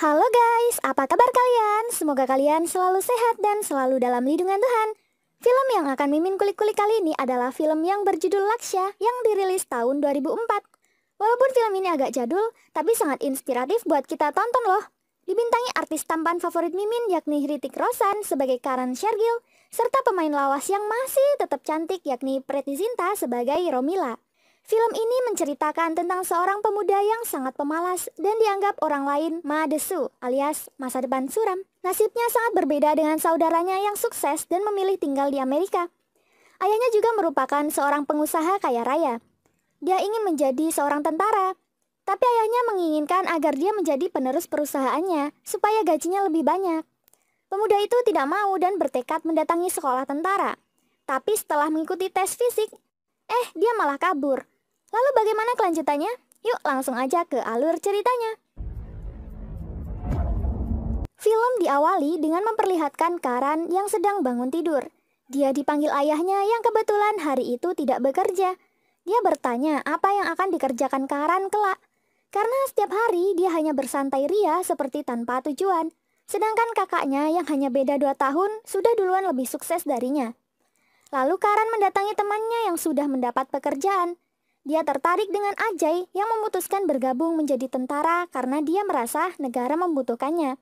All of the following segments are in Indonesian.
Halo guys, apa kabar kalian? Semoga kalian selalu sehat dan selalu dalam lindungan Tuhan. Film yang akan Mimin kulik-kulik kali ini adalah film yang berjudul Laksya yang dirilis tahun 2004. Walaupun film ini agak jadul, tapi sangat inspiratif buat kita tonton loh. Dibintangi artis tampan favorit Mimin yakni Hrithik Roshan sebagai Karan Shergill, serta pemain lawas yang masih tetap cantik yakni Preity Zinta sebagai Romila. Film ini menceritakan tentang seorang pemuda yang sangat pemalas dan dianggap orang lain madesu alias masa depan suram. Nasibnya sangat berbeda dengan saudaranya yang sukses dan memilih tinggal di Amerika. Ayahnya juga merupakan seorang pengusaha kaya raya. Dia ingin menjadi seorang tentara, tapi ayahnya menginginkan agar dia menjadi penerus perusahaannya supaya gajinya lebih banyak. Pemuda itu tidak mau dan bertekad mendatangi sekolah tentara. Tapi setelah mengikuti tes fisik, dia malah kabur. Lalu bagaimana kelanjutannya? Yuk langsung aja ke alur ceritanya. Film diawali dengan memperlihatkan Karan yang sedang bangun tidur. Dia dipanggil ayahnya yang kebetulan hari itu tidak bekerja. Dia bertanya apa yang akan dikerjakan Karan kelak. Karena setiap hari dia hanya bersantai ria seperti tanpa tujuan. Sedangkan kakaknya yang hanya beda 2 tahun sudah duluan lebih sukses darinya. Lalu Karan mendatangi temannya yang sudah mendapat pekerjaan. Dia tertarik dengan Ajay yang memutuskan bergabung menjadi tentara karena dia merasa negara membutuhkannya.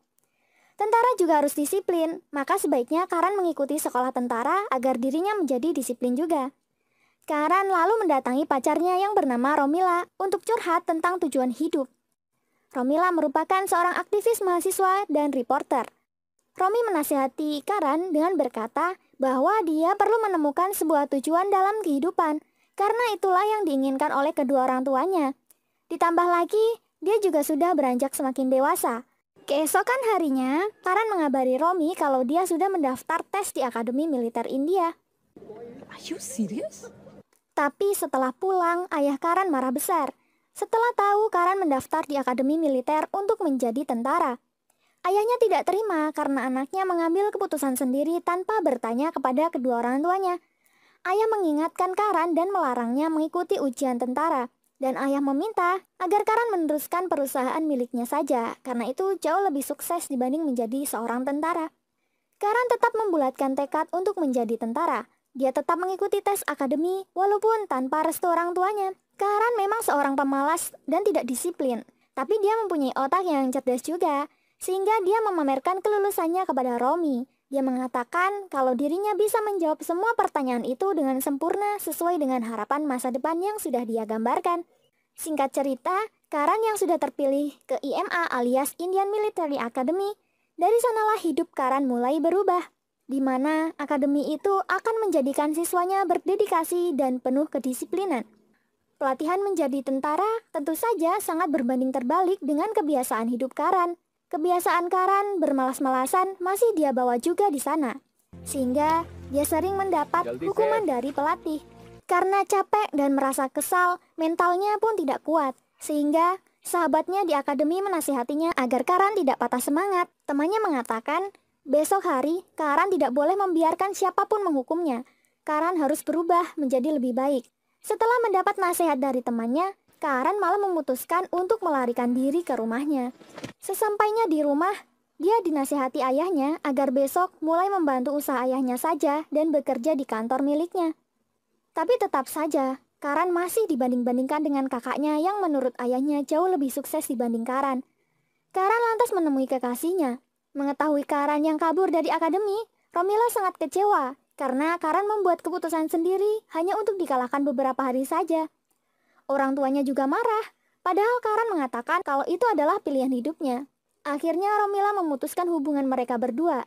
Tentara juga harus disiplin, maka sebaiknya Karan mengikuti sekolah tentara agar dirinya menjadi disiplin juga. Karan lalu mendatangi pacarnya yang bernama Romila untuk curhat tentang tujuan hidup. Romila merupakan seorang aktivis mahasiswa dan reporter. Romi menasihati Karan dengan berkata bahwa dia perlu menemukan sebuah tujuan dalam kehidupan, karena itulah yang diinginkan oleh kedua orang tuanya. Ditambah lagi, dia juga sudah beranjak semakin dewasa. Keesokan harinya, Karan mengabari Romi kalau dia sudah mendaftar tes di Akademi Militer India. Are you serious? Tapi setelah pulang, ayah Karan marah besar. Setelah tahu Karan mendaftar di Akademi Militer untuk menjadi tentara. Ayahnya tidak terima karena anaknya mengambil keputusan sendiri tanpa bertanya kepada kedua orang tuanya. Ayah mengingatkan Karan dan melarangnya mengikuti ujian tentara. Dan ayah meminta agar Karan meneruskan perusahaan miliknya saja, karena itu jauh lebih sukses dibanding menjadi seorang tentara. Karan tetap membulatkan tekad untuk menjadi tentara. Dia tetap mengikuti tes akademi walaupun tanpa restu orang tuanya. Karan memang seorang pemalas dan tidak disiplin, tapi dia mempunyai otak yang cerdas juga, sehingga dia memamerkan kelulusannya kepada Romi. Dia mengatakan kalau dirinya bisa menjawab semua pertanyaan itu dengan sempurna sesuai dengan harapan masa depan yang sudah dia gambarkan. Singkat cerita, Karan yang sudah terpilih ke IMA alias Indian Military Academy, dari sanalah hidup Karan mulai berubah, di mana akademi itu akan menjadikan siswanya berdedikasi dan penuh kedisiplinan. Pelatihan menjadi tentara tentu saja sangat berbanding terbalik dengan kebiasaan hidup Karan. Kebiasaan Karan bermalas-malasan masih dia bawa juga di sana. Sehingga dia sering mendapat hukuman dari pelatih. Karena capek dan merasa kesal, mentalnya pun tidak kuat. Sehingga sahabatnya di akademi menasihatinya agar Karan tidak patah semangat. Temannya mengatakan, besok hari Karan tidak boleh membiarkan siapapun menghukumnya. Karan harus berubah menjadi lebih baik. Setelah mendapat nasihat dari temannya, Karan malah memutuskan untuk melarikan diri ke rumahnya. Sesampainya di rumah, dia dinasihati ayahnya agar besok mulai membantu usaha ayahnya saja dan bekerja di kantor miliknya. Tapi tetap saja, Karan masih dibanding-bandingkan dengan kakaknya yang menurut ayahnya jauh lebih sukses dibanding Karan. Karan lantas menemui kekasihnya. Mengetahui Karan yang kabur dari akademi, Romila sangat kecewa karena Karan membuat keputusan sendiri hanya untuk dikalahkan beberapa hari saja. Orang tuanya juga marah, padahal Karan mengatakan kalau itu adalah pilihan hidupnya. Akhirnya Romila memutuskan hubungan mereka berdua.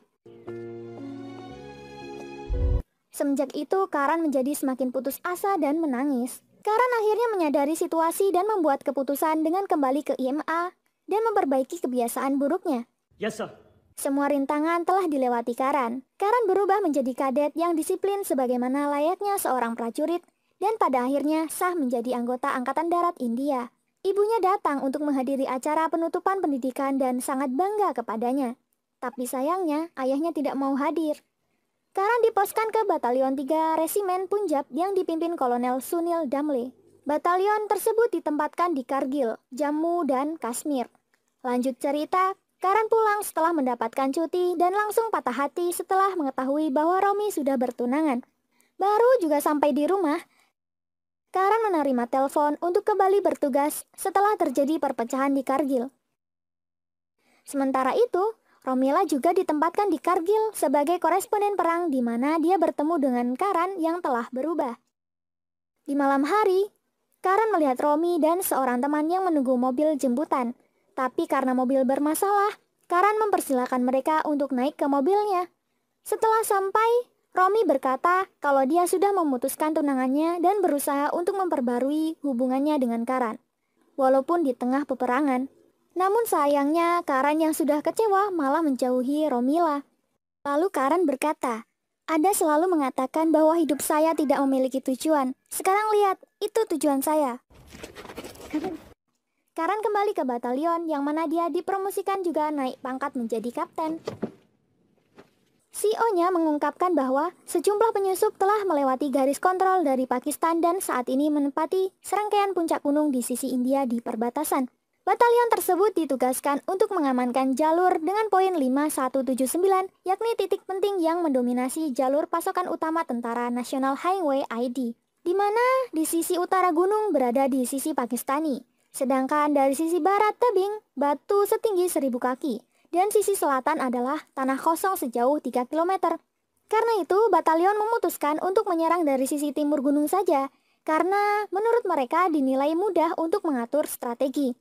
Semenjak itu Karan menjadi semakin putus asa dan menangis. Karan akhirnya menyadari situasi dan membuat keputusan dengan kembali ke IMA dan memperbaiki kebiasaan buruknya. Yes, sir. Semua rintangan telah dilewati Karan. Karan berubah menjadi kadet yang disiplin sebagaimana layaknya seorang prajurit. Dan pada akhirnya sah menjadi anggota Angkatan Darat India. Ibunya datang untuk menghadiri acara penutupan pendidikan dan sangat bangga kepadanya. Tapi sayangnya ayahnya tidak mau hadir. Karan diposkan ke Batalion 3 Resimen Punjab yang dipimpin Kolonel Sunil Damle. Batalion tersebut ditempatkan di Kargil, Jammu, dan Kashmir. Lanjut cerita, Karan pulang setelah mendapatkan cuti dan langsung patah hati setelah mengetahui bahwa Romi sudah bertunangan. Baru juga sampai di rumah, Karan menerima telepon untuk kembali bertugas setelah terjadi perpecahan di Kargil. Sementara itu, Romila juga ditempatkan di Kargil sebagai koresponden perang di mana dia bertemu dengan Karan yang telah berubah. Di malam hari, Karan melihat Romi dan seorang teman yang menunggu mobil jemputan. Tapi karena mobil bermasalah, Karan mempersilahkan mereka untuk naik ke mobilnya. Setelah sampai, Romi berkata kalau dia sudah memutuskan tunangannya dan berusaha untuk memperbarui hubungannya dengan Karan, walaupun di tengah peperangan. Namun sayangnya, Karan yang sudah kecewa malah menjauhi Romila. Lalu Karan berkata, "Anda selalu mengatakan bahwa hidup saya tidak memiliki tujuan. Sekarang lihat, itu tujuan saya." Karan kembali ke batalion yang mana dia dipromosikan juga naik pangkat menjadi kapten. CEO-nya mengungkapkan bahwa sejumlah penyusup telah melewati garis kontrol dari Pakistan dan saat ini menempati serangkaian puncak gunung di sisi India di perbatasan. Batalion tersebut ditugaskan untuk mengamankan jalur dengan poin 5179, yakni titik penting yang mendominasi jalur pasokan utama Tentara Nasional Highway ID, di mana di sisi utara gunung berada di sisi Pakistani. Sedangkan dari sisi barat tebing, batu setinggi 1000 kaki, dan sisi selatan adalah tanah kosong sejauh 3 km. Karena itu, batalion memutuskan untuk menyerang dari sisi timur gunung saja, karena menurut mereka dinilai mudah untuk mengatur strategi.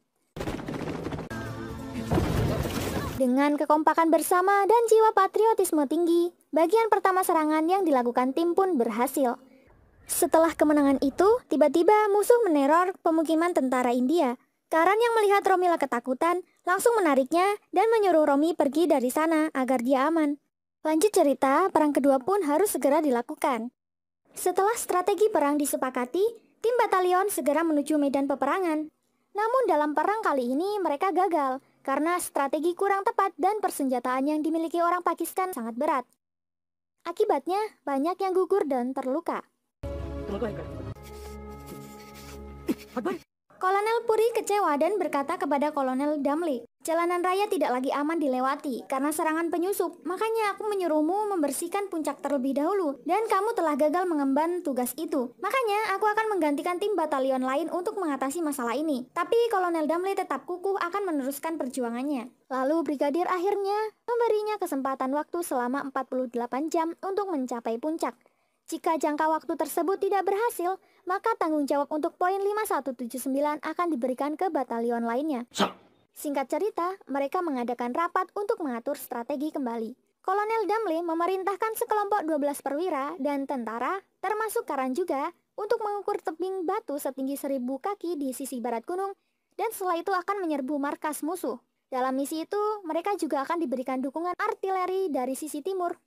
Dengan kekompakan bersama dan jiwa patriotisme tinggi, bagian pertama serangan yang dilakukan tim pun berhasil. Setelah kemenangan itu, tiba-tiba musuh meneror pemukiman tentara India. Karan yang melihat Romila ketakutan, langsung menariknya dan menyuruh Romi pergi dari sana agar dia aman. Lanjut cerita, perang kedua pun harus segera dilakukan. Setelah strategi perang disepakati, tim batalion segera menuju medan peperangan. Namun dalam perang kali ini mereka gagal, karena strategi kurang tepat dan persenjataan yang dimiliki orang Pakistan sangat berat. Akibatnya, banyak yang gugur dan terluka. Kolonel Puri kecewa dan berkata kepada Kolonel Damle, "Jalanan raya tidak lagi aman dilewati karena serangan penyusup. Makanya aku menyuruhmu membersihkan puncak terlebih dahulu, dan kamu telah gagal mengemban tugas itu. Makanya aku akan menggantikan tim batalion lain untuk mengatasi masalah ini." Tapi Kolonel Damle tetap kukuh akan meneruskan perjuangannya. Lalu Brigadir akhirnya memberinya kesempatan waktu selama 48 jam untuk mencapai puncak. Jika jangka waktu tersebut tidak berhasil, maka tanggung jawab untuk poin 5179 akan diberikan ke batalion lainnya. Singkat cerita, mereka mengadakan rapat untuk mengatur strategi kembali. Kolonel Damle memerintahkan sekelompok 12 perwira dan tentara, termasuk Karan juga, untuk mengukur tebing batu setinggi 1000 kaki di sisi barat gunung, dan setelah itu akan menyerbu markas musuh. Dalam misi itu, mereka juga akan diberikan dukungan artileri dari sisi timur.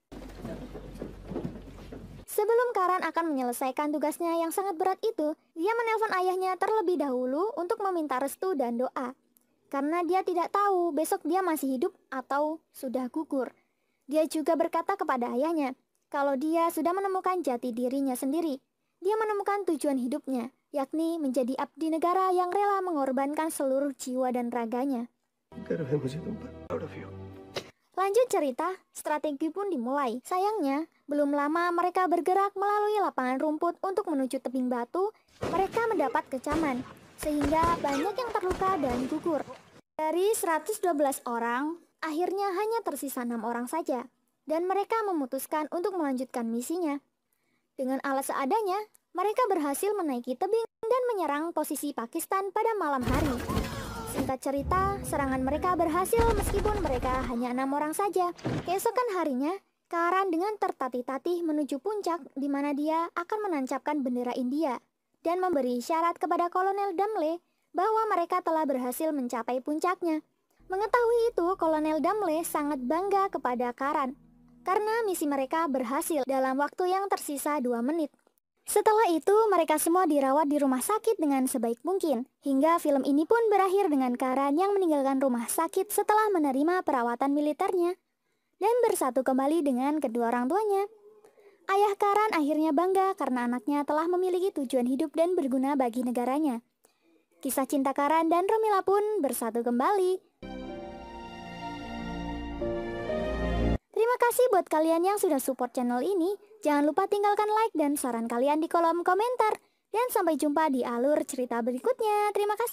Sebelum Karan akan menyelesaikan tugasnya yang sangat berat itu, dia menelpon ayahnya terlebih dahulu untuk meminta restu dan doa. Karena dia tidak tahu besok dia masih hidup atau sudah gugur. Dia juga berkata kepada ayahnya, kalau dia sudah menemukan jati dirinya sendiri. Dia menemukan tujuan hidupnya, yakni menjadi abdi negara yang rela mengorbankan seluruh jiwa dan raganya. Lanjut cerita, strategi pun dimulai. Sayangnya, belum lama mereka bergerak melalui lapangan rumput untuk menuju tebing batu, mereka mendapat kecaman, sehingga banyak yang terluka dan gugur. Dari 112 orang, akhirnya hanya tersisa 6 orang saja, dan mereka memutuskan untuk melanjutkan misinya. Dengan alat seadanya, mereka berhasil menaiki tebing dan menyerang posisi Pakistan pada malam hari. Singkat cerita, serangan mereka berhasil meskipun mereka hanya 6 orang saja. Keesokan harinya, Karan dengan tertatih-tatih menuju puncak di mana dia akan menancapkan bendera India dan memberi syarat kepada Kolonel Damle bahwa mereka telah berhasil mencapai puncaknya. Mengetahui itu, Kolonel Damle sangat bangga kepada Karan karena misi mereka berhasil dalam waktu yang tersisa 2 menit. Setelah itu, mereka semua dirawat di rumah sakit dengan sebaik mungkin. Hingga film ini pun berakhir dengan Karan yang meninggalkan rumah sakit setelah menerima perawatan militernya dan bersatu kembali dengan kedua orang tuanya. Ayah Karan akhirnya bangga karena anaknya telah memiliki tujuan hidup dan berguna bagi negaranya. Kisah cinta Karan dan Romila pun bersatu kembali. Terima kasih buat kalian yang sudah support channel ini. Jangan lupa tinggalkan like dan saran kalian di kolom komentar. Dan sampai jumpa di alur cerita berikutnya. Terima kasih.